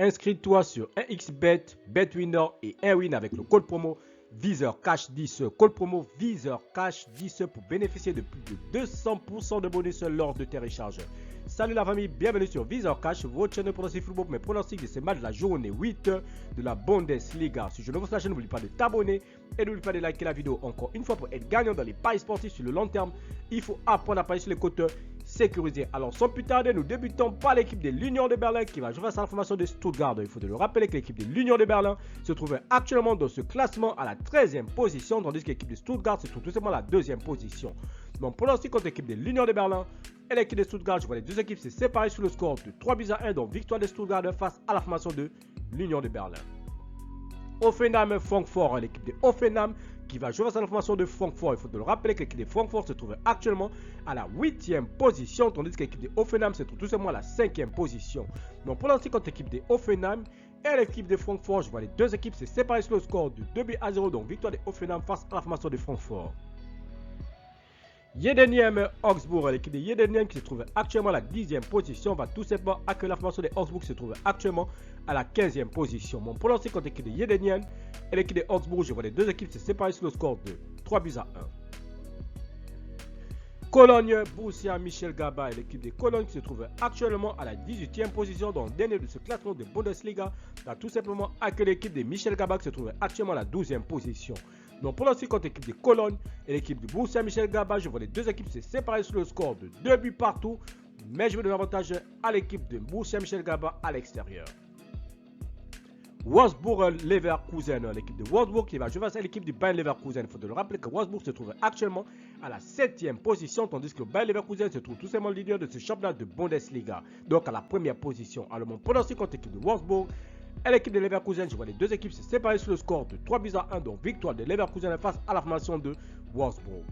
Inscris-toi sur 1xBet, BetWinner et 1win avec le code promo VISEURCASH10. Code promo VISEURCASH10 pour bénéficier de plus de 200% de bonus lors de tes recharges. Salut la famille, bienvenue sur VISEURCASH, votre chaîne de pronostic football, mes pronostics de ces matchs de la journée 8 de la Bundesliga. Si je ne vous sache, n'oublie pas de t'abonner et n'oublie pas de liker la vidéo. Encore une fois, pour être gagnant dans les paris sportifs sur le long terme, il faut apprendre à parier sur les côtes sécurisées. Alors sans plus tarder, nous débutons par l'équipe de l'Union de Berlin qui va jouer face à la formation de Stuttgart. Il faut le rappeler que l'équipe de l'Union de Berlin se trouve actuellement dans ce classement à la 13e position, tandis que l'équipe de Stuttgart se trouve tout simplement à la 2e position. Mon pronostic contre l'équipe de l'Union de Berlin et l'équipe de Stuttgart, je vois les deux équipes se séparer sur le score de 3-1, donc victoire de Stuttgart face à la formation de l'Union de Berlin. Hoffenheim-Francfort, l'équipe de Hoffenheim qui va jouer face à la formation de Francfort. Il faut le rappeler que l'équipe de Francfort se trouve actuellement à la 8e position, tandis que l'équipe de Hoffenheim se trouve tout simplement à la 5e position. Donc pour l'instant, contre l'équipe de Hoffenheim et l'équipe de Francfort, je vois les deux équipes se séparer sur le score de 2-0, donc victoire de Hoffenheim face à la formation de Francfort. Yedeniem-Augsbourg, l'équipe de Yedeniem qui se trouve actuellement à la 10e position va tout simplement accueillir la formation de Augsbourg qui se trouve actuellement à la 15e position. Mon pronostic contre l'équipe de Yedeniem et l'équipe de Augsbourg, je vois les deux équipes se séparer sur le score de 3-1. Cologne, Borussia Mönchengladbach et l'équipe de Cologne qui se trouve actuellement à la 18e position dans le dernier de ce classement de Bundesliga va tout simplement accueillir l'équipe de Mönchengladbach qui se trouve actuellement à la 12e position. Donc pour l'instant, contre l'équipe de Cologne et l'équipe de Borussia Mönchengladbach, je vois les deux équipes se séparer sur le score de 2 buts partout, mais je vais donner l'avantage à l'équipe de Borussia Mönchengladbach à l'extérieur. Wolfsburg-Leverkusen, l'équipe de Wolfsburg qui va jouer face à l'équipe du Bayer Leverkusen. Il faut le rappeler que Wolfsburg se trouve actuellement à la 7e position, tandis que le Bayer Leverkusen se trouve tout simplement leader de ce championnat de Bundesliga, donc à la première position. Alors mon pronostic contre l'équipe de Wolfsburg et l'équipe de Leverkusen, je vois les deux équipes se séparer sur le score de 3-1, donc victoire de Leverkusen face à la formation de Wolfsburg.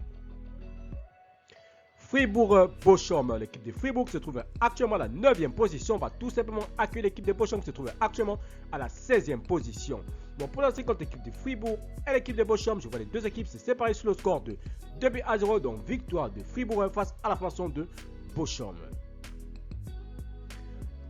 Fribourg-Bochum, l'équipe de Fribourg se trouve actuellement à la 9e position, va tout simplement accueillir l'équipe de Bochum qui se trouve actuellement à la 16e position. Donc pour l'instant, contre l'équipe de Fribourg et l'équipe de Bochum, je vois les deux équipes se séparer sur le score de 2-0, donc victoire de Fribourg face à la formation de Bochum.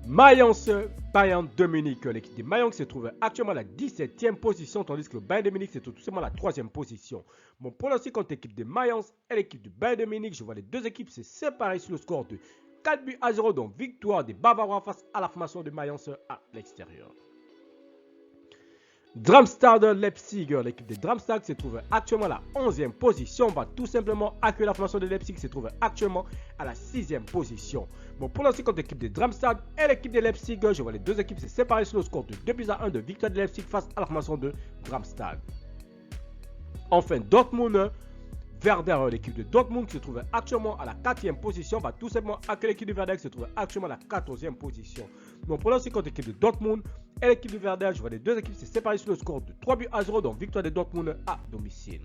Mayence Bayern de Munich, l'équipe de Mayence se trouve actuellement à la 17e position, tandis que le Bayern de Munich se trouve tout simplement à la 3e position. Mon pronostic contre l'équipe de Mayence et l'équipe du Bayern de Munich, je vois les deux équipes se séparer sur le score de 4-0, donc victoire des Bavarois face à la formation de Mayence à l'extérieur. Darmstadt-Leipzig, l'équipe de Darmstadt se trouve actuellement à la 11e position, va tout simplement accueillir la formation de Leipzig qui se trouve actuellement à la 6e position. Bon, pour l'instant, contre l'équipe de Darmstadt et l'équipe de Leipzig, je vois les deux équipes se séparer sur le score de 2-1 de victoire de Leipzig face à la formation de Darmstadt. Enfin, Dortmund, Werder, l'équipe de Dortmund qui se trouve actuellement à la 4e position, va tout simplement accueillir l'équipe de Werder qui se trouve actuellement à la 14e position. Donc pour l'instant, contre l'équipe de Dortmund et l'équipe de Werder, je vois les deux équipes se séparer sur le score de 3-0, donc victoire de Dortmund à domicile.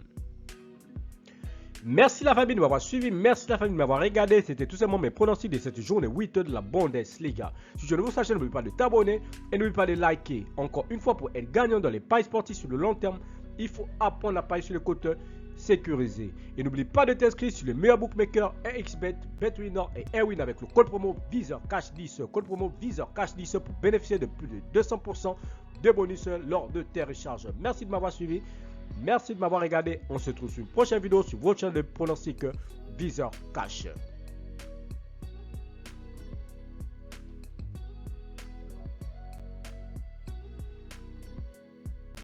Merci la famille de m'avoir suivi, merci la famille de m'avoir regardé. C'était tout simplement mes pronostics de cette journée 8 de la Bundesliga. Si je ne vous sache, n'oubliez pas de t'abonner et n'oubliez pas de liker. Encore une fois, pour être gagnant dans les paris sportifs sur le long terme, il faut apprendre à parier sur les côtes sécurisées. Et n'oublie pas de t'inscrire sur les meilleurs bookmakers 1xBet, BetWinner et 1win avec le code promo VISEURCASH10. Code promo VISEURCASH10 pour bénéficier de plus de 200% de bonus lors de tes recharges. Merci de m'avoir suivi. Merci de m'avoir regardé. On se retrouve sur une prochaine vidéo sur votre chaîne de pronostic VISEURCASH.